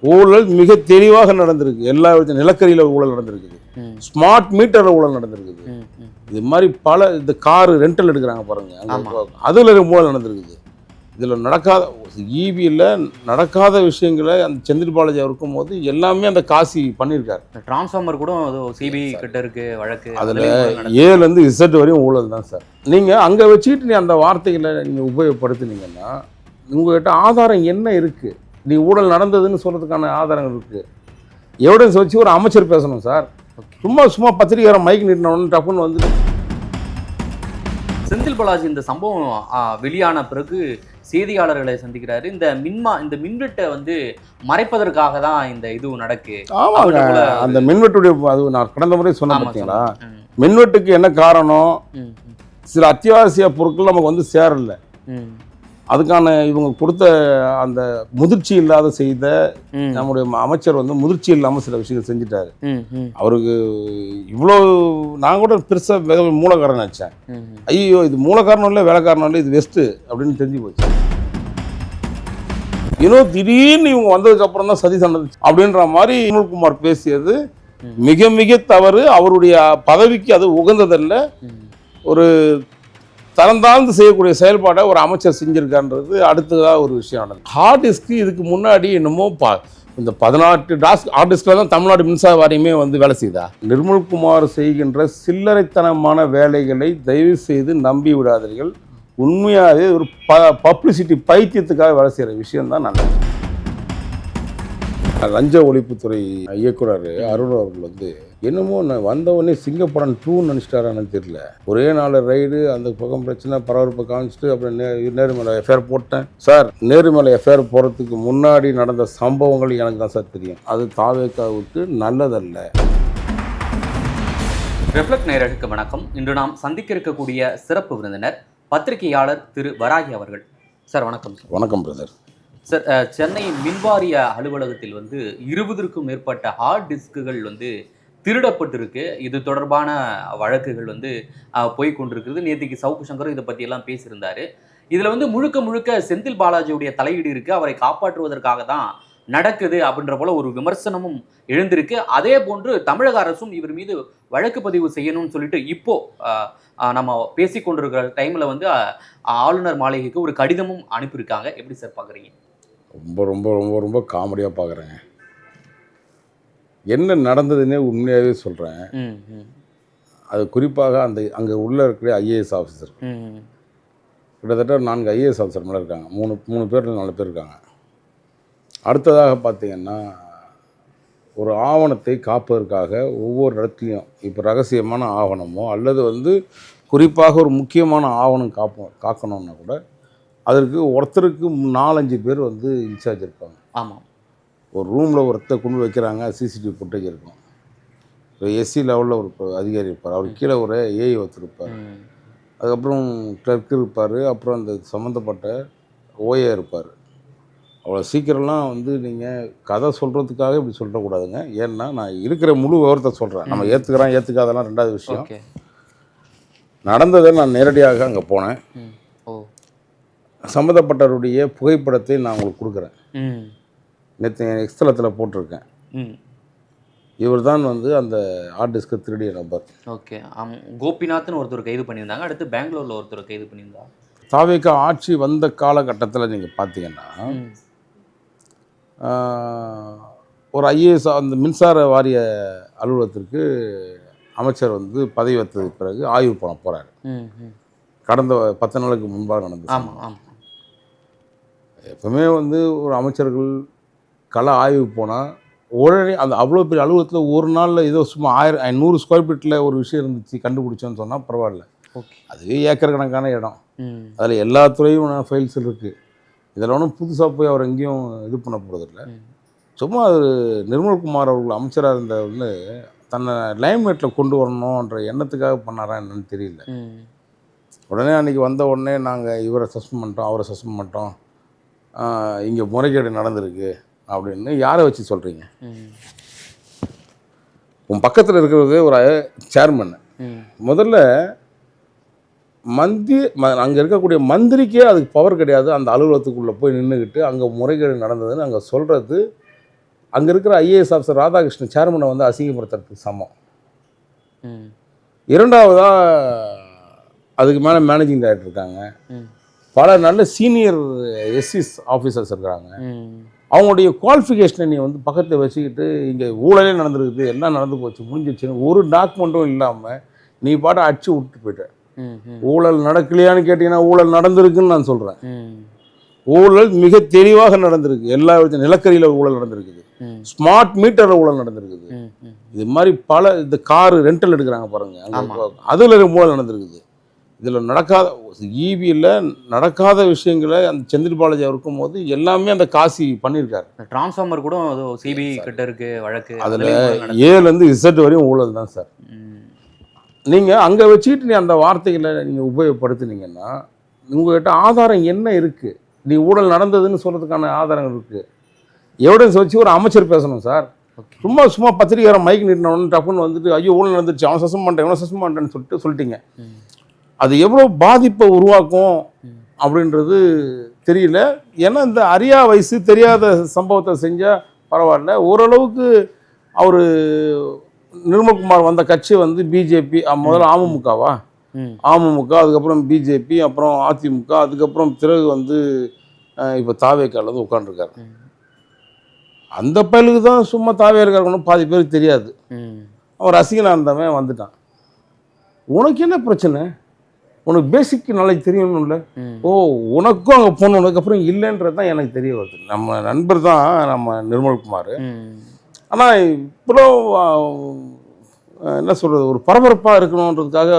ஊழல் மிக தெளிவாக நடந்திருக்கு. எல்லா நிலக்கரியில் ஊழல் நடந்திருக்குது, ஸ்மார்ட் மீட்டரில் ஊழல் நடந்திருக்குது. இது மாதிரி பல இந்த காரு ரெண்டல் எடுக்கிறாங்க பாருங்க, அதில் ஊழல் நடந்திருக்குது. இதில் நடக்காத ஈபியில் நடக்காத விஷயங்களை அந்த செந்தில் பாலாஜி இருக்கும் போது எல்லாமே அந்த காசி பண்ணியிருக்காரு. டிரான்ஸ்ஃபார்மர் கூட சிபிஐ கிட்ட இருக்கு வழக்கு. அதில் ஏலேருந்து இசட் வரையும் ஊழல் தான் சார். நீங்கள் அங்கே வச்சுக்கிட்டு நீ அந்த வார்த்தைகளை நீங்கள் உபயோகப்படுத்தினீங்கன்னா உங்கள்கிட்ட ஆதாரம் என்ன இருக்குது? நீ ஊழல் நடந்ததுன்னு சொல்கிறதுக்கான ஆதாரங்கள் இருக்குது. எவிடன்ஸ் வச்சு ஒரு அமைச்சர் பேசணும் சார். சும்மா பத்திரிகையாளர் மைக் நீட்டினவொன்னு டப்புன்னு வந்து செந்தில் பாலாஜி இந்த சம்பவம் வெளியான பிறகு செய்தியாளர்களை சந்திக்கிறாரு. இந்த மின்வெட்டை வந்து மறைப்பதற்காக தான் இந்த இது நடக்கு. ஆமாங்க, அந்த மின்வெட்டுடைய அது நான் கடந்த முறை சொன்ன பார்த்தீங்களா, மின்வெட்டுக்கு என்ன காரணம்? சில அத்தியாவசிய பொருட்கள் நமக்கு வந்து சேரல. அதுக்கான இவங்க கொடுத்த அந்த முதிர்ச்சி இல்லாத செய்த நம்முடைய அமைச்சர் வந்து முதிர்ச்சி இல்லாமல் சில விஷயங்கள் செஞ்சுட்டாரு. அவருக்கு இவ்வளோ நான் கூட பெருசாக மூலக்காரன் நினச்சேன். ஐயோ இது மூலக்காரணம் இல்லை, வேலைக்காரணம் இல்லை, இது வெஸ்ட்டு அப்படின்னு தெரிஞ்சு போச்சு. இன்னும் திடீர்னு இவங்க வந்ததுக்கு அப்புறம் தான் சதி நடந்துச்சு அப்படின்ற மாதிரி அருண்குமார் பேசியது மிக மிக தவறு. அவருடைய பதவிக்கு அது உகந்ததல்ல. ஒரு தரந்தாழ்ந்து செய்யக்கூடிய செயல்பாடை ஒரு அமைச்சர் செஞ்சிருக்கான்றது அடுத்ததாக ஒரு விஷயம் நடந்தது. ஹார்ட் டிஸ்க்கு இதுக்கு முன்னாடி என்னமோ இந்த 18 ஹார்ட் டிஸ்கில் தான் தமிழ்நாடு மின்சார வாரியமே வந்து வேலை செய்தா. நிர்மல்குமார் செய்கின்ற சில்லறைத்தனமான வேலைகளை தயவு செய்து நம்பி விடாதீர்கள். உண்மையாகவே ஒரு பப்ளிசிட்டி பைத்தியத்துக்காக வேலை செய்கிற விஷயம் தான் நல்லது. லஞ்ச ஒழிப்புத்துறை இயக்குனர் அருண் அவர்கள் வந்து என்னமோ நான் வந்தவொடனே சிங்கப்படம் 2 நினச்சிட்டாரான்னு தெரியல. ஒரே நாள் ரைடு, அந்த பக்கம் பிரச்சனை பரபரப்பை காமிச்சிட்டு அப்புறம் நேருமலை எஃப்ஐஆர் போட்டேன். சார், நேருமலை எஃப்ஐஆர் போகிறதுக்கு முன்னாடி நடந்த சம்பவங்கள் எனக்கு தான் சார் தெரியும். அது தாவேக்காவுக்கு நல்லதல்ல. ரிஃப்ளெக்ட் நேயர்களுக்கு வணக்கம். இன்று நாம் சந்திக்க இருக்கக்கூடிய சிறப்பு விருந்தினர் பத்திரிகையாளர் திரு வராகி அவர்கள். சார் வணக்கம். வணக்கம் பிரதர். சார், சென்னை மின்வாரிய அலுவலகத்தில் வந்து 20க்கும் மேற்பட்ட ஹார்ட் டிஸ்குகள் வந்து திருடப்பட்டிருக்கு. இது தொடர்பான வழக்குகள் வந்து போய்கொண்டிருக்கிறது. நேற்றுக்கு சவுக்கு சங்கரும் இதை பற்றியெல்லாம் பேசியிருந்தார். இதில் வந்து முழுக்க முழுக்க செந்தில் பாலாஜியுடைய தலையீடு இருக்குது, அவரை காப்பாற்றுவதற்காக தான் நடக்குது அப்படின்ற போல ஒரு விமர்சனமும் எழுந்திருக்கு. அதே போன்று தமிழக அரசும் இவர் மீது வழக்கு பதிவு செய்யணும்னு சொல்லிட்டு இப்போ நம்ம பேசிக்கொண்டிருக்கிற டைமில் வந்து ஆளுநர் மாளிகைக்கு ஒரு கடிதமும் அனுப்பியிருக்காங்க. எப்படி சார் பார்க்குறீங்க? ரொம்ப ரொம்ப ரொம்ப ரொம்ப காமெடியாக பார்க்குறேங்க. என்ன நடந்ததுன்னே உண்மையாகவே சொல்கிறேன். அது குறிப்பாக அங்கே உள்ளே இருக்கிற ஐஏஎஸ் ஆஃபீஸர், கிட்டத்தட்ட 4 ஐஏஎஸ் ஆஃபீஸர் மேலே இருக்காங்க. 3 பேர் 4 பேர் இருக்காங்க. அடுத்ததாக பார்த்திங்கன்னா, ஒரு ஆவணத்தை காப்பதற்காக ஒவ்வொரு இடத்துலையும் இப்போ ரகசியமான ஆவணமோ அல்லது வந்து குறிப்பாக ஒரு முக்கியமான ஆவணம் காக்கணும்னா கூட அதற்கு ஒருத்தருக்கு 4-5 பேர் வந்து இன்சார்ஜ் இருப்பாங்க. ஆமாம், ஒரு ரூமில் ஒருத்தர் கொண்டு வைக்கிறாங்க, சிசிடிவி ஃபுட்டேஜ் இருக்கும். எஸ்சி லெவலில் ஒரு அதிகாரி இருப்பார், அவருக்கு கீழே ஒரு ஏஐ ஒருத்தர் இருப்பார், அதுக்கப்புறம் கிளர்க் இருப்பார், அப்புறம் அந்த சம்மந்தப்பட்ட ஓஏ இருப்பார். அவ்வளோ சீக்கிரம்லாம் வந்து நீங்கள் கதை சொல்கிறதுக்காக இப்படி சொல்லக்கூடாதுங்க. ஏன்னா நான் இருக்கிற முழு விவரத்தை சொல்கிறேன். நம்ம ஏற்றுக்காதெல்லாம் ரெண்டாவது விஷயம். நடந்ததை நான் நேரடியாக அங்கே போனேன். சம்மந்தப்பட்டவருடைய புகைப்படத்தை நான் உங்களுக்கு கொடுக்குறேன். நேற்று எக்ஸ்தலத்தில் போட்டிருக்கேன். இவர் தான் வந்து அந்த ஹார்ட் டிஸ்கை திருடிய நபர். ஓகே. கோபிநாத்னு ஒருத்தர் கைது பண்ணியிருந்தாங்க. அடுத்து பெங்களூரில் ஒருத்தர் கைது பண்ணியிருந்தாங்க. தாவேக்கா ஆட்சி வந்த காலகட்டத்தில் நீங்கள் பார்த்தீங்கன்னா ஒரு ஐஏஎஸ் அந்த மின்சார வாரிய அலுவலகத்திற்கு அமைச்சர் வந்து பதவி வந்ததுக்கு பிறகு ஆய்வு பண்ண போகிறாரு. கடந்த 10 நாளுக்கு முன்பாக நடந்தது. ஆமாம். எப்பவுமே வந்து ஒரு அமைச்சர்கள் கள ஆய்வு போனால் உடனே அந்த அவ்வளோ பெரிய அலுவலகத்தில் ஒரு நாளில் ஏதோ சும்மா 100 ஸ்கொயர் ஃபீட்டில் ஒரு விஷயம் இருந்துச்சு கண்டுபிடிச்சோன்னு சொன்னால் பரவாயில்ல. அதுவே ஏக்கர் கணக்கான இடம், அதில் எல்லா துறையும் ஃபைல்ஸ் இருக்குது. இதில் ஒன்றும் புதுசாக போய் அவர் எங்கேயும் இது பண்ண போகிறதில்ல. சும்மா அது நிர்மல்குமார் அவர்கள் அமைச்சராக இருந்தவர்கள் தன்னை லைம்லைட்டில் கொண்டு வரணுன்ற எண்ணத்துக்காக பண்ணாரா என்னன்னு தெரியல. உடனே அன்றைக்கி வந்த உடனே நாங்கள் இவரை சஸ்பெண்ட் பண்ணிட்டோம், அவரை சஸ்பெண்ட் பண்ணிட்டோம், இங்கே முறைகேடு நடந்திருக்கு அப்படின்னு யாரை வச்சு சொல்கிறீங்க? உன் பக்கத்தில் இருக்கிறது ஒரு சேர்மன். முதல்ல அங்கே இருக்கக்கூடிய மந்திரிக்கே அதுக்கு பவர் கிடையாது. அந்த அலுவலகத்துக்குள்ளே போய் நின்றுக்கிட்டு அங்கே முறைகேடு நடந்ததுன்னு அங்கே சொல்கிறது அங்கே இருக்கிற ஐஏஎஸ் ஆஃபீஸர் ராதாகிருஷ்ணன் சேர்மனை வந்து அசிங்கப்படுத்துறதுக்கு சமம். இரண்டாவதாக அதுக்கு மேலே மேனேஜிங் டைரக்டர் இருக்காங்க, பல நல்ல சீனியர் எஸ்சிஸ் ஆஃபீஸர்ஸ் இருக்கிறாங்க. அவங்களுடைய குவாலிஃபிகேஷனை நீ வந்து பக்கத்தில் வச்சுக்கிட்டு இங்கே ஊழலே நடந்துருக்குது, எல்லாம் நடந்து போச்சு, முடிஞ்சிச்சுன்னு ஒரு டாக்குமெண்ட்டும் இல்லாமல் நீ பாட்டு அடிச்சு விட்டு போயிட்ட. ஊழல் நடக்கலையான்னு கேட்டிங்கன்னா ஊழல் நடந்திருக்குன்னு நான் சொல்கிறேன். ஊழல் மிக தெளிவாக நடந்திருக்கு. எல்லா விதத்தையும் நிலக்கரியில் ஊழல் நடந்திருக்குது, ஸ்மார்ட் மீட்டரில் ஊழல் நடந்திருக்குது. இது மாதிரி பல இந்த காரு ரெண்டல் எடுக்கிறாங்க பாருங்கள், அதில் ஊழல் நடந்திருக்குது. இதில் நடக்காத ஈபியில் நடக்காத விஷயங்களை அந்த செந்தில் பாலாஜி இருக்கும் போது எல்லாமே அந்த காசி பண்ணியிருக்காரு. டிரான்ஸ்ஃபார்மர் கூட சிபிஐ கிட்ட இருக்கு வழக்கு, அதில் ஏலேருந்து இசட் வரையும் ஊழல் தான் சார். நீங்கள் அங்கே வச்சுக்கிட்டு நீ அந்த வார்த்தைகளை நீங்கள் உபயோகப்படுத்துனீங்கன்னா உங்கள்கிட்ட ஆதாரம் என்ன இருக்குது? நீ ஊழல் நடந்ததுன்னு சொல்கிறதுக்கான ஆதாரங்கள் இருக்குது. எவிடன்ஸ் வச்சு ஒரு அமைச்சர் பேசணும் சார். சும்மா பத்திரிகையாளர் மைக் நீட்டினவொன்னு டப்புன்னு வந்துட்டு ஐயோ ஊழல் நடந்துருச்சு, அவன் சஸ்பெண்ட் பண்ணிட்டேன், இவனை சஸ்பெண்ட் பண்ணிட்டேன்னு சொல்லிட்டீங்க. அது எவ்வளோ பாதிப்பை உருவாக்கும் அப்படின்றது தெரியல. ஏன்னா இந்த அறியா வயசு தெரியாத சம்பவத்தை செஞ்சால் பரவாயில்ல. ஓரளவுக்கு அவர் நிர்மல்குமார் வந்த கட்சி வந்து பிஜேபி, முதல்ல அமமுகவா, அமமுக, அதுக்கப்புறம் பிஜேபி, அப்புறம் அதிமுக, அதுக்கப்புறம் பிறகு வந்து இப்போ தாவேக்கால வந்து உட்காந்துருக்காரு. அந்த பயலுக்கு தான் சும்மா தாவே இருக்காருன்னு பாதி பேருக்கு தெரியாது. அவன் ரசிகனாக இருந்தவன் வந்துட்டான். உனக்கு என்ன பிரச்சனை? உனக்கு பேசிக் நாலேஜ் தெரியணும்ல. ஓ உனக்கும் அங்கே போனதுக்கப்புறம் இல்லைன்றது தான் எனக்கு தெரிய வருது. நம்ம நண்பர் தான் நம்ம நிர்மல்குமார். ஆனால் இப்போ என்ன சொல்கிறது, ஒரு பரபரப்பாக இருக்கணுன்றதுக்காக,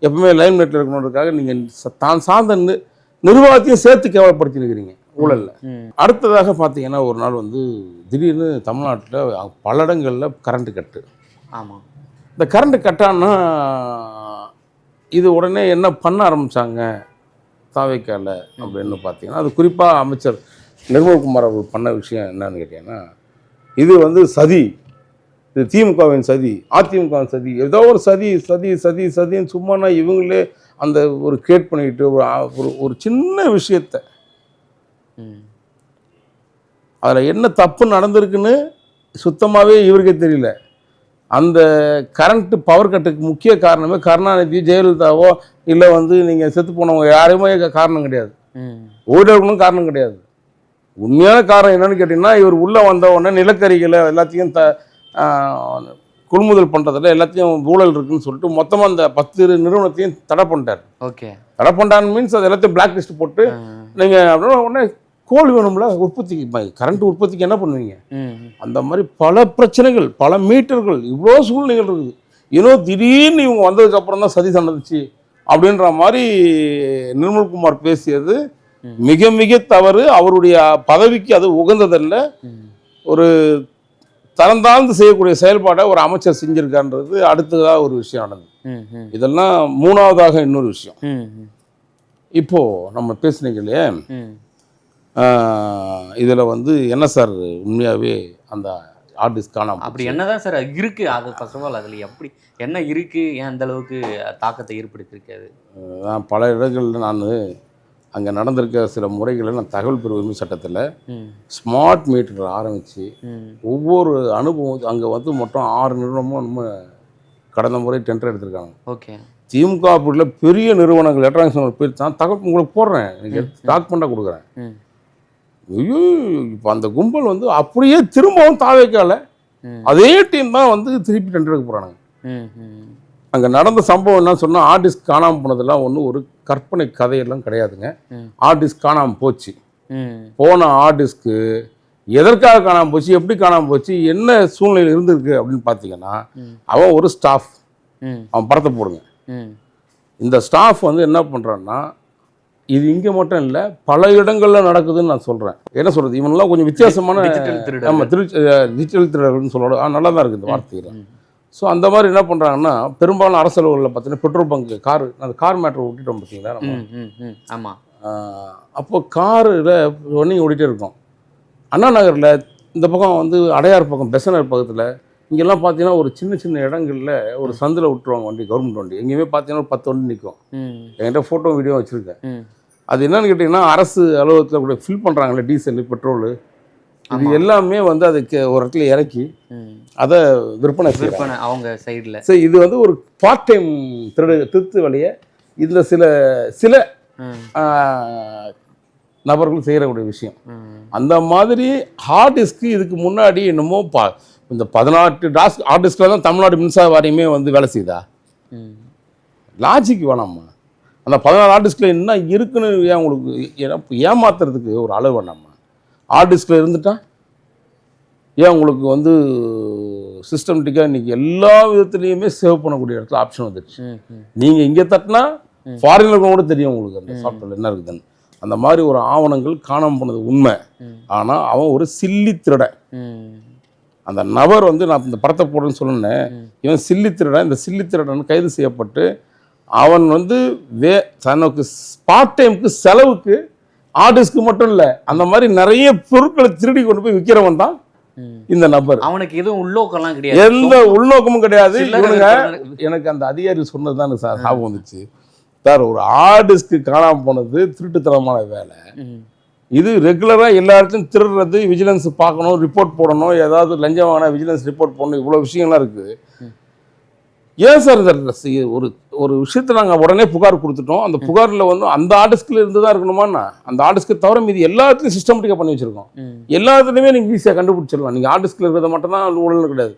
எப்பவுமே லைம் நெட்டில் இருக்கணுன்றதுக்காக நீங்கள் தான் சார்ந்த நிர்வாகத்தையும் சேர்த்து கேவலப்படுத்தி இருக்கிறீங்க ஊழலில். அடுத்ததாக பார்த்தீங்கன்னா ஒரு நாள் வந்து திடீர்னு தமிழ்நாட்டில் பல இடங்களில் கரண்ட்டு கட்டு. ஆமாம். இந்த கரண்ட்டு கட்டான்னா இது உடனே என்ன பண்ண ஆரம்பித்தாங்க தாவேக்கால அப்படின்னு பார்த்தீங்கன்னா, அது குறிப்பாக அமைச்சர் நிர்மல்குமார் அவர்கள் பண்ண விஷயம் என்னன்னு கேட்டீங்கன்னா, இது வந்து சதி, இது திமுகவின் சதி, அதிமுகவின் சதி, ஏதோ ஒரு சதின்னு சும்மானா இவங்களே அந்த ஒரு கிரியேட் பண்ணிக்கிட்டு ஒரு சின்ன விஷயத்தை அதில் என்ன தப்பு நடந்திருக்குன்னு சுத்தமாகவே இவருக்கே தெரியல. அந்த கரண்ட்டு பவர் கட்டுக்கு முக்கிய காரணமே கருணாநிதி, ஜெயலலிதாவோ இல்லை வந்து நீங்கள் செத்து போனவங்க யாரையுமே காரணம் கிடையாது, ஓடணும் காரணம் கிடையாது. உண்மையான காரணம் என்னன்னு கேட்டிங்கன்னா, இவர் உள்ளே வந்த உடனே நிலக்கரிகளை எல்லாத்தையும் கொள்முதல் பண்ணுறதில்ல, எல்லாத்தையும் ஊழல் இருக்குன்னு சொல்லிட்டு மொத்தமாக அந்த 10 நிறுவனத்தையும் தடை பண்ணிட்டார். ஓகே, தடை பண்ணிட்டான்னு மீன்ஸ் அது எல்லாத்தையும் பிளாக் லிஸ்ட் போட்டு நீங்கள் அப்படின்னா உடனே கோல் வேணும்ல உற்பத்திக்கு, கரண்ட் உற்பத்திக்கு என்ன பண்ணுவீங்க? அந்த மாதிரி பல பிரச்சனைகள், பல மீட்டர்கள், இவ்வளோ சூழ்நிலைகள் இருக்குது. இன்னும் திடீர்னு இவங்க வந்ததுக்கப்புறம் தான் சதி நடந்துச்சு அப்படின்ற மாதிரி நிர்மல்குமார் பேசியது மிக மிக தவறு. அவருடைய பதவிக்கு அது உகந்ததல்ல. ஒரு தரந்தாழ்ந்து செய்யக்கூடிய செயல்பாடை ஒரு அமைச்சர் செஞ்சிருக்கான்றது அடுத்ததாக ஒரு விஷயம் நடந்தது. இதெல்லாம் மூணாவதாக இன்னொரு விஷயம். இப்போ நம்ம பேசுனீங்க இல்லையா, இதில் வந்து என்ன சார் உண்மையாகவே அந்த ஆர்டிஸ்ட் காணாமல் அப்படி என்னதான் சார் இருக்குது? அது ஃபர்ஸ்ட் ஆஃப் ஆல் அதில் எப்படி என்ன இருக்குது, ஏன் அந்த அளவுக்கு தாக்கத்தை ஏற்படுத்தியிருக்காது? நான் பல இடங்களில் நான் அங்கே நடந்திருக்க சில முறைகளை நான் தகவல் பெறும் உரிமை சட்டத்தில் ஸ்மார்ட் மீட்டர் ஆரம்பித்து ஒவ்வொரு அனுபவம் அங்கே வந்து மொத்தம் 6 நிறுவனமும் நம்ம கடந்த முறை டெண்டர் எடுத்திருக்காங்க. ஓகே, திமுக அப்படியில் பெரிய நிறுவனங்கள் எலக்ட்ரானிக்ஸ் பேர் தான் தகவல் உங்களுக்கு போடுறேன், நீங்கள் டாக்குமெண்ட்டாக கொடுக்குறேன். ஐயோ இப்போ அந்த கும்பல் வந்து அப்படியே திரும்பவும் தாவேக்கால அதே டீம் தான் வந்து திருப்பி டெண்டர் எடுக்க போகிறாங்க. அங்கே நடந்த சம்பவம் என்ன சொன்னால், ஆர்டிஸ்ட் காணாமல் போனதெல்லாம் ஒன்றும் ஒரு கற்பனை கதையெல்லாம் கிடையாதுங்க. ஆர்டிஸ்ட் காணாமல் போச்சு. போன ஆர்டிஸ்ட்க்கு எதற்காக காணாமல் போச்சு, எப்படி காணாமல் போச்சு, என்ன சூழ்நிலையில் இருந்திருக்கு அப்படின்னு பார்த்தீங்கன்னா, அவன் ஒரு ஸ்டாஃப், அவன் படத்தை போடுங்க. இந்த ஸ்டாஃப் வந்து என்ன பண்ணுறான்னா, இது இங்கே மட்டும் இல்லை பல இடங்களில் நடக்குதுன்னு நான் சொல்கிறேன். என்ன சொல்கிறது, இவனெல்லாம் கொஞ்சம் வித்தியாசமான நம்ம டிஜிட்டல் திருடர்கள்னு சொல்லணும். நல்லா தான் இருக்குது இந்த வார்த்தையில். ஸோ அந்த மாதிரி என்ன பண்ணுறாங்கன்னா, பெரும்பாலும் அரசு அலுவலகத்தில் பார்த்தீங்கன்னா பெட்ரோல் பங்கு கார், அந்த கார் மேட்ரு ஓட்டிட்டோம் பார்த்தீங்களா நம்ம. ஆமாம். அப்போது காரில் ரன்னிங் ஓடிட்டே இருக்கும். அண்ணா நகரில் இந்த பக்கம் வந்து அடையார் பக்கம் பெசனர் பக்கத்தில் இங்கெல்லாம் பார்த்தீங்கன்னா ஒரு சின்ன சின்ன இடங்களில் ஒரு சந்தில் விட்டுருவாங்க வண்டி, கவர்மெண்ட் வண்டி. எங்கேயுமே பார்த்தீங்கன்னா ஒரு 10 வண்டி நிற்கும். என்கிட்ட ஃபோட்டோ வீடியோ வச்சுருக்கேன். அது என்னன்னு கேட்டிங்கன்னா, அரசு அலுவலகத்தில் கூட ஃபில் பண்ணுறாங்களே டீசல், பெட்ரோலு, இது எல்லாமே வந்து அதுக்கு ஒரு இடத்துல இறக்கி அதை விற்பனை விற்பனை அவங்க சைடில். சரி, இது வந்து ஒரு பார்ட் டைம் திருத்து வழியை இந்த சில நபர்கள் செய்யக்கூடிய விஷயம். அந்த மாதிரி ஹார்ட் டிஸ்க்கு இதுக்கு முன்னாடி என்னமோ இந்த 18 ஹார்ட் டிஸ்கில் தான் தமிழ்நாடு மின்சார வாரியமே வந்து வேலை செய்யுதா? லாஜிக் வேணாமா? அந்த 14 ஹார்ட் டிஸ்கில் என்ன இருக்குன்னு ஏன் உங்களுக்கு ஏமாத்துறதுக்கு ஒரு அளவு வேணாமா? ஹார்ட் டிஸ்கில் இருந்துட்டா ஏன் உங்களுக்கு வந்து சிஸ்டமேட்டிக்காக இன்றைக்கி எல்லா விதத்துலேயுமே சேவ் பண்ணக்கூடிய இடத்துல ஆப்ஷன் வந்துடுச்சு. நீங்கள் இங்கே தட்டினா ஃபாரினில் கூட தெரியும் உங்களுக்கு அந்த சாஃப்ட்வேர் என்ன இருக்குதுன்னு. அந்த மாதிரி ஒரு ஆவணங்கள் காணாமல் போனது உண்மை. ஆனால் அவன் ஒரு சில்லி திருடன். அந்த நபர் வந்து நான் இந்த படத்தை போடுறேன்னு சொன்னேன், இவன் சில்லி திருடன். இந்த சில்லி திருடன் கைது செய்யப்பட்டு அவன் வந்து தனக்கு பார்ட் டைமுக்கு செலவுக்கு ஆர்டிஸ்க்கு மட்டும் இல்லை, அந்த மாதிரி நிறைய பொருட்களை திருடி கொண்டு போய் விற்கிறவன் தான் இந்த நபர். அவனுக்கு எதுவும் உள்நோக்கம்லாம் கிடையாது, எந்த உள்நோக்கமும் கிடையாது. எனக்கு அந்த அதிகாரி சொன்னது தான் சார் ஞாபகம் வந்துச்சு. சார், ஒரு ஆர்டிஸ்க்கு காணாமல் போனது திருட்டுத்தனமான வேலை. இது ரெகுலராக எல்லா இடத்துலையும் திருடுறது, விஜிலன்ஸ் பார்க்கணும், ரிப்போர்ட் போடணும், ஏதாவது லஞ்சம் வாங்கினா விஜிலன்ஸ் ரிப்போர்ட் போடணும், இவ்வளோ விஷயங்கள்லாம் இருக்குது. ஏன் சார் ஒரு விஷயத்தை நாங்கள் உடனே புகார் கொடுத்துட்டோம், அந்த புகாரில் வந்து அந்த ஆர்டிஸ்கில் இருந்து தான் இருக்கணுமான்னா, அந்த ஆர்டிஸ்க்கு தவிர மீது எல்லாத்துலையும் சிஸ்டமேட்டிக்காக பண்ணி வச்சுருக்கோம். எல்லாத்துலேயுமே நீங்கள் ஈஸியாக கண்டுபிடிச்சிடலாம். நீங்கள் ஆர்டிஸ்கில் இருக்கிறத மட்டும்தான் ஊழல் கிடையாது,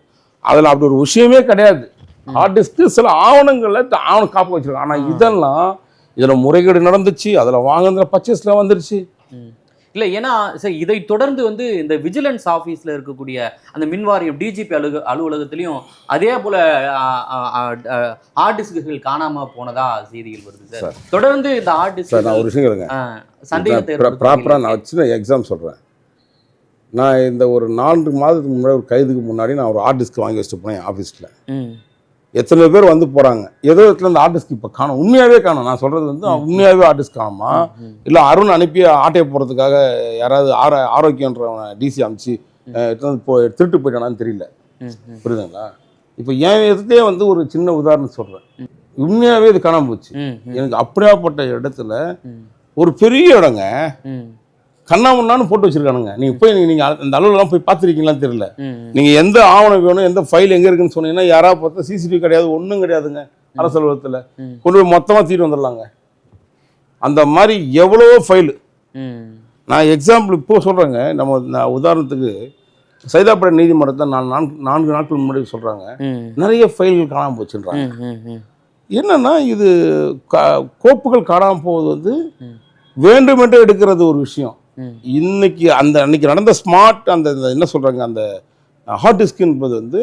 அதில் அப்படி ஒரு விஷயமே கிடையாது. ஆர்டிஸ்க்கு சில ஆவணங்களை காப்பு வச்சுருக்கோம். ஆனால் இதெல்லாம் இதில் முறைகேடு நடந்துச்சு, அதில் வாங்கின பர்ச்சேஸில் வந்துருச்சு. இல்லை, ஏன்னா சார் இதை தொடர்ந்து வந்து இந்த விஜிலன்ஸ் ஆஃபீஸில் இருக்கக்கூடிய அந்த மின்வாரியம் டிஜிபி அலுவலகத்திலையும் அதே போல் ஹார்ட் டிஸ்குகள் காணாமல் போனதா செய்திகள் வருது சார். தொடர்ந்து இந்த ஹார்ட் டிஸ்க் நான் ஒரு விஷயம் கேளுங்க, சந்தேகத்தை ப்ராப்பராக நான் சின்ன எக்ஸாம் சொல்கிறேன். நான் இந்த ஒரு 4 மாதத்துக்கு முன்னாடி ஒரு கைதுக்கு முன்னாடி நான் ஒரு ஹார்ட் டிஸ்க் வாங்கி வச்சுட்டு போனேன் ஆஃபீஸில். எத்தனை பேர் வந்து போகிறாங்க, ஏதோ இடத்துல இந்த ஆர்டிஸ்க்கு இப்போ காணும், உண்மையாகவே காணும். நான் சொல்கிறது வந்து உண்மையாகவே ஆர்டிஸ்ட் காணுமா, இல்லை அருண் அனுப்பி ஆட்டையை போகிறதுக்காக யாராவது ஆரோக்கியன்றவனை டிசி அமைச்சு திருட்டு போயிட்டானான்னு தெரியல. புரியுதுங்களா? இப்போ என் இடத்தையே வந்து ஒரு சின்ன உதாரணம் சொல்கிறேன். உண்மையாகவே இது காணாமல் போச்சு. எனக்கு அப்படியாப்பட்ட இடத்துல ஒரு பெரிய இடங்க கண்ணாமண்ணான்னு போட்டு வச்சிருக்கானுங்க. நீங்கள் அந்த அளவுலாம் போய் பார்த்துருக்கீங்களான்னு தெரியல. நீங்கள் எந்த ஆவணம் வேணும், எந்த ஃபைல் எங்கே இருக்குன்னு சொன்னீங்கன்னா யாராவது பார்த்தா சிசிடிவி கிடையாது, ஒன்றும் கிடையாதுங்க. அரசு அலுவலகத்தில் கொண்டு போய் மொத்தமாக தூக்கிட்டு வந்துடலாங்க. அந்த மாதிரி எவ்வளவோ ஃபைலு. நான் எக்ஸாம்பிள் இப்போ சொல்கிறேங்க. நான் உதாரணத்துக்கு சைதாப்பேட்டை நீதிமன்றத்தில் 4 நாட்கள் முன்னாடி சொல்கிறாங்க, நிறைய ஃபைல்கள் காணாமல் போச்சுன்றாங்க. என்னன்னா இது கோப்புகள் காணாமல் போவது வந்து வேண்டுமென்றே எடுக்கிறது ஒரு விஷயம். அன்னைக்கு நடந்த ஸ்மார்ட் அந்த என்ன சொல்றாங்க, அந்த ஹார்ட் டிஸ்க் என்பது வந்து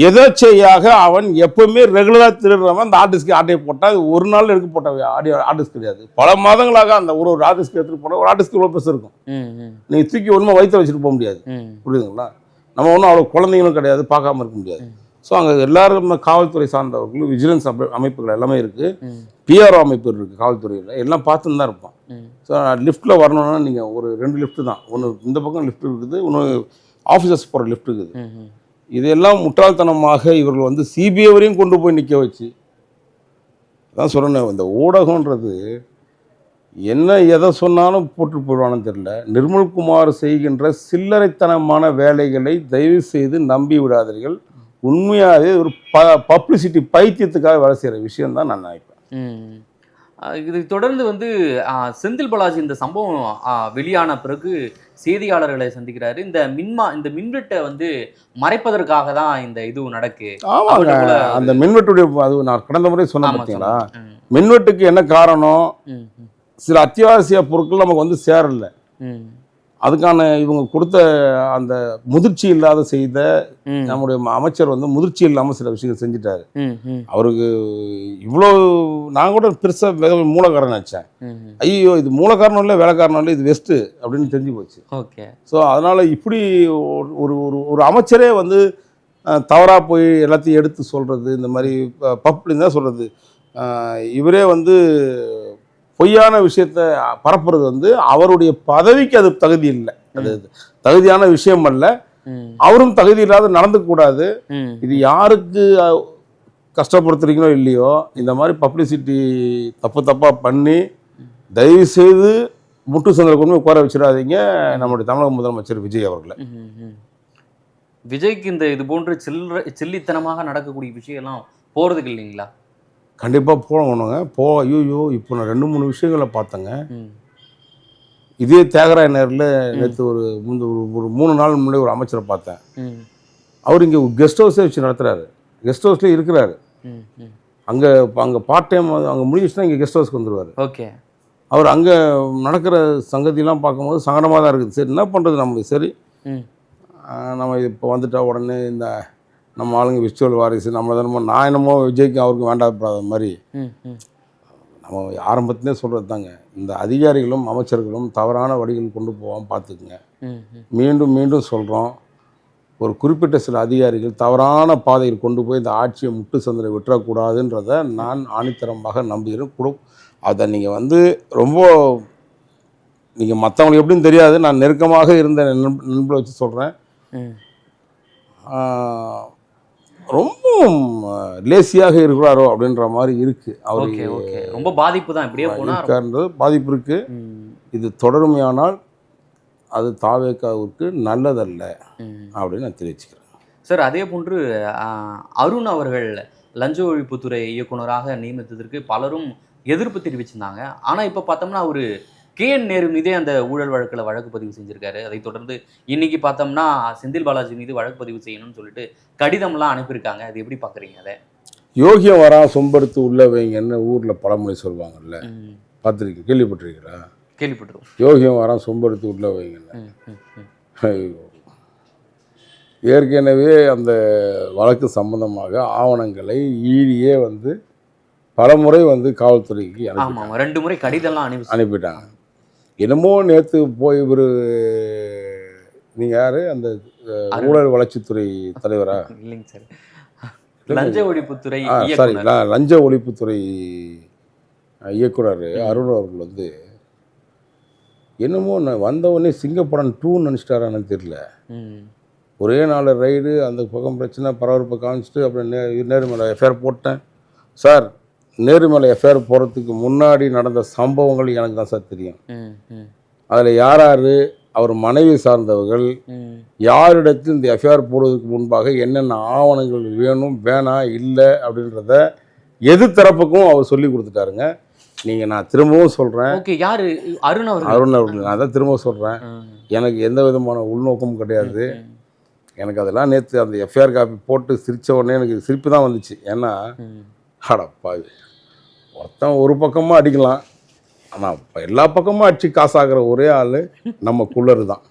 எதேச்சையாக அவன் எப்பவுமே ரெகுலராக திருடுறவன் அந்த ஹார்ட் டிஸ்க்கு ஆட்டையை போட்டால் ஒரு நாள் எடுக்க போட்ட ஹார்ட் டிஸ்க் கிடையாது. பல மாதங்களாக அந்த ஒரு ஹார்ட் டிஸ்க் எடுத்துகிட்டு போனால் ஒரு ஹார்ட் டிஸ்க் இவ்வளோ பெருசு இருக்கும். நீங்கள் தூக்கி ஒன்றுமே வயிற்று வச்சுட்டு போக முடியாது. புரியுதுங்களா? நம்ம ஒன்றும் அவ்வளோ குழந்தைங்களும் கிடையாது, பார்க்காம இருக்க முடியாது. ஸோ அங்கே எல்லாரும் காவல்துறை சார்ந்தவர்களும் விஜிலன்ஸ் அமைப்புகள் எல்லாமே இருக்குது, பிஆர்ஓ அமைப்பு இருக்குது காவல்துறையில், எல்லாம் பார்த்துன்னு தான் இருப்பான். ஸோ லிஃப்ட்டில் வரணும்னா நீங்கள் ஒரு 2 லிஃப்ட்டு தான், ஒன்று இந்த பக்கம் லிஃப்ட் இருக்குது, ஒன்று ஆஃபீஸர்ஸ் போகிற லிஃப்ட் இருக்குது. இதெல்லாம் முட்டாள்தனமாக இவர்கள் வந்து சிபிஐ வரையும் கொண்டு போய் நிற்க வச்சு தான் சொல்லணும். இந்த ஊடகன்றது என்ன எதை சொன்னாலும் போட்டு போயிடுவானு தெரியல. நிர்மல்குமார் செய்கின்ற சில்லறைத்தனமான வேலைகளை தயவு செய்து நம்பி விடாதீர்கள். உண்மையாகவே ஒரு பப்ளிசிட்டி பைத்தியத்துக்காக வேலை செய்கிற விஷயம் தான் நான் நினைப்பேன். இதை தொடர்ந்து வந்து செந்தில் பாலாஜி இந்த சம்பவம் வெளியான பிறகு செய்தியாளர்களை சந்திக்கிறாரு. இந்த மின்வெட்டை வந்து மறைப்பதற்காக தான் இந்த இது நடக்கு. அந்த மின்வெட்டுடைய அது நான் கடந்த முறை சொன்னேன் பார்த்தீங்களா, மின்வெட்டுக்கு என்ன காரணம், சில அத்தியாவசிய பொருட்கள் நமக்கு வந்து சேரல. அதுக்கான இவங்க கொடுத்த அந்த முதிர்ச்சி இல்லாத செய்த நம்முடைய அமைச்சர் வந்து முதிர்ச்சி இல்லாமல் சில விஷயங்கள் செஞ்சுட்டாரு. அவருக்கு இவ்வளோ நான் கூட பெருசாக மூல காரணம் நினச்சேன். ஐயோ இது மூல காரணம் இல்லை, வேலை காரணம் இல்லை, இது வெஸ்ட்டு அப்படின்னு தெரிஞ்சு போச்சு. ஓகே. ஸோ அதனால் இப்படி ஒரு அமைச்சரே வந்து தவறாக போய் எல்லாத்தையும் எடுத்து சொல்கிறது, இந்த மாதிரி பப்ளிக் தான் சொல்கிறது, இவரே வந்து பொய்யான விஷயத்தை பரப்புறது வந்து அவருடைய பதவிக்கு அது தகுதி இல்லை, அது தகுதியான விஷயம் அல்ல. அவரும் தகுதி இல்லாத நடந்துக்கூடாது. இது யாருக்கு கஷ்டப்படுத்துறீங்களோ இல்லையோ, இந்த மாதிரி பப்ளிசிட்டி தப்பாக பண்ணி தயவு செய்து முட்டு சந்தில் கொண்டு போய் உட்கார வச்சிடாதீங்க நம்முடைய தமிழக முதலமைச்சர் விஜய் அவர்களை. விஜய்க்கு இந்த இது போன்று சில்லித்தனமாக நடக்கக்கூடிய விஷயம் எல்லாம் போறதுக்கு இல்லைங்களா? கண்டிப்பாக போகணுங்க. ஐயோ இப்போ நான் 2-3 விஷயங்களை பார்த்தேங்க. இதே தியாகராய நகரில் நேற்று ஒரு 3 நாள் முன்னாடி ஒரு அமைச்சரை பார்த்தேன். அவர் இங்கே கெஸ்ட் ஹவுஸே வச்சு நடத்துகிறாரு. கெஸ்ட் ஹவுஸ்லேயே இருக்கிறாரு. அங்கே பார்ட் டைம் அங்கே முடிஞ்சிச்சுன்னா இங்கே கெஸ்ட் ஹவுஸ்க்கு வந்துடுவார். ஓகே. அவர் அங்கே நடக்கிற சங்கதியெல்லாம் பார்க்கும்போது சங்கடமாக தான் இருக்குது. சரி, என்ன பண்ணுறது நம்ம? சரி, நம்ம இப்போ வந்துட்டா உடனே இந்த நம்ம ஆளுங்க விர்ச்சுவல் வாரிசு நம்ம தானமோ, நான் என்னமோ விஜய்க்கு அவருக்கு வேண்டாத மாதிரி நம்ம ஆரம்பத்திலே சொல்கிறது தாங்க. இந்த அதிகாரிகளும் அமைச்சர்களும் தவறான வழிகள் கொண்டு போகாமல் பார்த்துக்குங்க. மீண்டும் மீண்டும் சொல்கிறோம், ஒரு குறிப்பிட்ட சில அதிகாரிகள் தவறான பாதையில் கொண்டு போய் இந்த ஆட்சியை முட்டு சந்திர விட்டுறக்கூடாதுன்றதை நான் ஆணித்தரமாக நம்புகிறேன். அதை நீங்கள் ரொம்ப நீங்கள் மற்றவங்களுக்கு எப்படின்னு தெரியாது, நான் நெருக்கமாக இருந்த நண்பரை வச்சு சொல்கிறேன். ரொம்ப லேசியாக இருக்கிறாரோ அப்படின்ற மாதிரி இருக்குது. அவருக்கு ரொம்ப பாதிப்பு தான் இப்படியே போனார்ன்றது பாதிப்பு இருக்குது. இது தொடருமையானால் அது தாவேகாவுக்கு நல்லதல்ல அப்படின்னு நான் தெரிவிச்சுக்கிறேன். சார், அதே போன்று அருண் அவர்கள் லஞ்ச ஒழிப்புத்துறை இயக்குனராக நியமித்ததற்கு பலரும் எதிர்ப்பு தெரிவிச்சிருந்தாங்க. ஆனால் இப்போ பார்த்தோம்னா அவர் KN நேரு மீதே அந்த ஊழல் வழக்கில் வழக்கு பதிவு செஞ்சுருக்காரு. அதை தொடர்ந்து இன்னைக்கு பார்த்தோம்னா செந்தில் பாலாஜி மீது வழக்கு பதிவு செய்யணும்னு சொல்லிட்டு கடிதம்லாம் அனுப்பியிருக்காங்க. அது எப்படி பார்க்குறீங்க? அதை யோகியம் வரா சொம்படுத்து உள்ள வைங்கன்னு ஊரில் பழமொழி சொல்லுவாங்கல்ல, பார்த்துருக்கீங்க, கேள்விப்பட்டிருக்கீங்களா? கேள்விப்பட்டிருக்கோம். யோகியம் வரா சொம்படுத்து உள்ள வைங்கன்னு. ஏற்கனவே அந்த வழக்கு சம்பந்தமாக ஆவணங்களை ஈடியே பலமுறை காவல்துறைக்கு 2 முறை கடிதம்லாம் அனுப்பிட்டாங்க. என்னமோ நேற்று போய் நீங்கள் யார் அந்த ஊழல் வளர்ச்சித்துறை தலைவரா? இல்லைங்க சார், லஞ்ச ஒழிப்புத்துறை சாரி லஞ்ச ஒழிப்புத்துறை இயக்குனர் அருண் அவர்கள் என்னமோ வந்தவொடனே சிங்கப்படம் 2 நினச்சிட்டாரான்னு தெரியல. ஒரே நாள் ரைடு, அந்த பக்கம் பிரச்சனை பரபரப்பை காமிச்சிட்டு அப்புறம் நேரு மேலே எஃப்ஐஆர் போட்டேன். சார், நேரு மேலே எஃப்ஐஆர் போகிறதுக்கு முன்னாடி நடந்த சம்பவங்கள் எனக்கு தான் சார் தெரியும். அதில் யார் அவர் மனைவி சார்ந்தவர்கள் யாரிடத்தில் இந்த எஃப்ஐஆர் போடுவதற்கு முன்பாக என்னென்ன ஆவணங்கள் வேணும் வேணாம் இல்லை அப்படின்றத எதிர்த்தரப்புக்கும் அவர் சொல்லி கொடுத்துட்டாருங்க. நீங்கள் நான் திரும்பவும் சொல்கிறேன், அருண் அவர்கள் நான் தான் திரும்ப சொல்கிறேன், எனக்கு எந்த விதமான உள்நோக்கமும் கிடையாது. எனக்கு அதெல்லாம் நேற்று அந்த எஃப்ஐஆர் காப்பி போட்டு சிரித்த உடனே எனக்கு சிரிப்பு தான் வந்துச்சு. ஏன்னா அடப்பாவி, ஒருத்தன் ஒரு பக்கமாக அடிக்கலாம், ஆனால் இப்போ எல்லா பக்கமும் அடிச்சு காசாகிற ஒரே ஆள் நம்ம குள்ளர் தான்.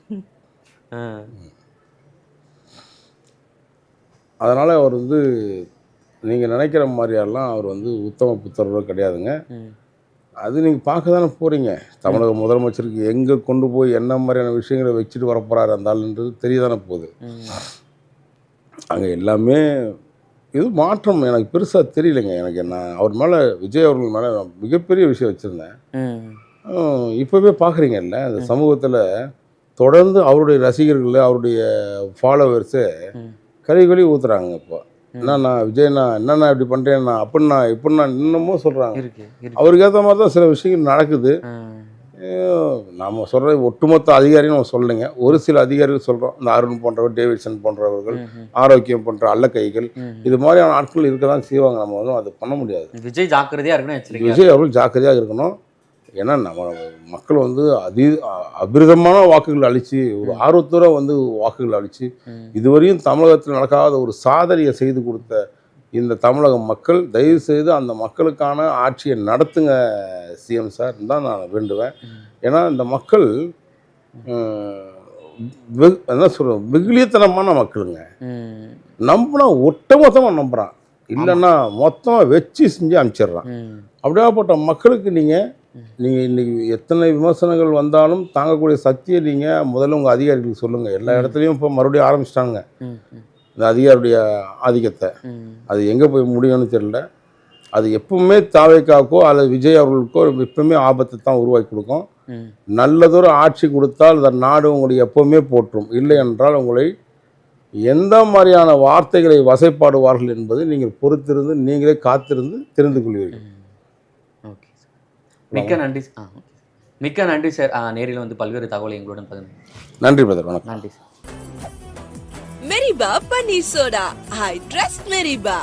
அதனால் அவர் நீங்கள் நினைக்கிற மாதிரியெல்லாம் அவர் உத்தம புத்தரோ கிடையாதுங்க. அது நீங்கள் பார்க்க தானே போகிறீங்க. தமிழக முதலமைச்சருக்கு எங்கே கொண்டு போய் என்ன மாதிரியான விஷயங்களை வச்சுட்டு வரப்போகிறாரு அந்த ஆளுன்றது தெரிய தானே போகுது. அங்கே எல்லாமே இது மாற்றம் எனக்கு பெருசாக தெரியலைங்க. எனக்கு நான் அவர் மேலே, விஜய் அவர்கள் மேலே மிகப்பெரிய விஷயம் வச்சுருந்தேன். இப்போவே பார்க்குறீங்கல்ல, அந்த சமூகத்தில் தொடர்ந்து அவருடைய ரசிகர்கள், அவருடைய ஃபாலோவர்ஸு கழுவி ஊற்றுறாங்க. இப்போ என்னண்ணா விஜய்ண்ணா, என்னண்ணா இப்படி பண்ணுறேன்னா அப்படின்னா இப்படின்னா இன்னமும் சொல்கிறாங்க. அவருக்கு ஏற்ற மாதிரி தான் சில விஷயங்கள் நடக்குது. நாம் சொல்கிற ஒட்டுமொத்த அதிகாரியும் நம்ம சொல்லலைங்க, ஒரு சில அதிகாரிகள் சொல்கிறோம். இந்த அருண் போன்றவர், டேவிட்சன் போன்றவர்கள், ஆரோக்கியம் போன்ற அல்லக்கைகள், இது மாதிரியான ஆட்கள் இருக்க தான் செய்வாங்க. நம்ம அது பண்ண முடியாது. விஜய் ஜாக்கிரதையாக இருக்கணும். விஜய் அவர்கள் ஜாக்கிரதையாக இருக்கணும். ஏன்னா நம்ம மக்கள் அபிரிதமான வாக்குகள் அளித்து, ஒரு ஆர்வத்தோட வாக்குகள் அளித்து, இதுவரையும் தமிழகத்தில் நடக்காத ஒரு சாதனையை செய்து கொடுத்த இந்த தமிழக மக்கள், தயவு செய்து அந்த மக்களுக்கான ஆட்சியை நடத்துங்க சிஎம் சார் தான் நான் வேண்டுவேன். ஏன்னா இந்த மக்கள் என்ன சொல்கிறோம், வெகுளியத்தனமான மக்களுங்க. நம்பினா ஒட்டுமொத்தமாக நம்புகிறான், இல்லைன்னா மொத்தமாக வச்சு செஞ்சு அனுப்பிச்சிட்றான். அப்படியாப்பட்ட மக்களுக்கு நீங்கள் இன்றைக்கி எத்தனை விமர்சனங்கள் வந்தாலும் தாங்கக்கூடிய சக்தியை நீங்கள் முதல்ல உங்கள் அதிகாரிகளுக்கு சொல்லுங்கள். எல்லா இடத்துலையும் இப்போ மறுபடியும் ஆரம்பிச்சிட்டாங்க இந்த அதிகாரியுடைய ஆதிக்கத்தை. அது எங்கே போய் முடியும்னு தெரியல. அது எப்பவுமே தாவேக்காவுக்கோ அல்லது விஜய் அவர்களுக்கோ எப்பவுமே ஆபத்தை தான் உருவாக்கி கொடுக்கும். நல்லதொரு ஆட்சி கொடுத்தால் இந்த நாடு உங்களை எப்பவுமே போற்றும். இல்லை என்றால் உங்களை எந்த மாதிரியான வார்த்தைகளை வசைப்பாடுவார்கள் என்பது நீங்கள் பொறுத்திருந்து நீங்களே காத்திருந்து தெரிந்து கொள்வீர்கள். மிக்க நன்றி. மிக்க நன்றி சார். நேரில் வந்து பல்வேறு தகவலை எங்களுடன் பகிர்ந்து. நன்றி பிரதர், வணக்கம். நன்றி சார். மெரிபா பன்னீர் சோடா, ஐ ட்ரஸ்ட் மெரிபா.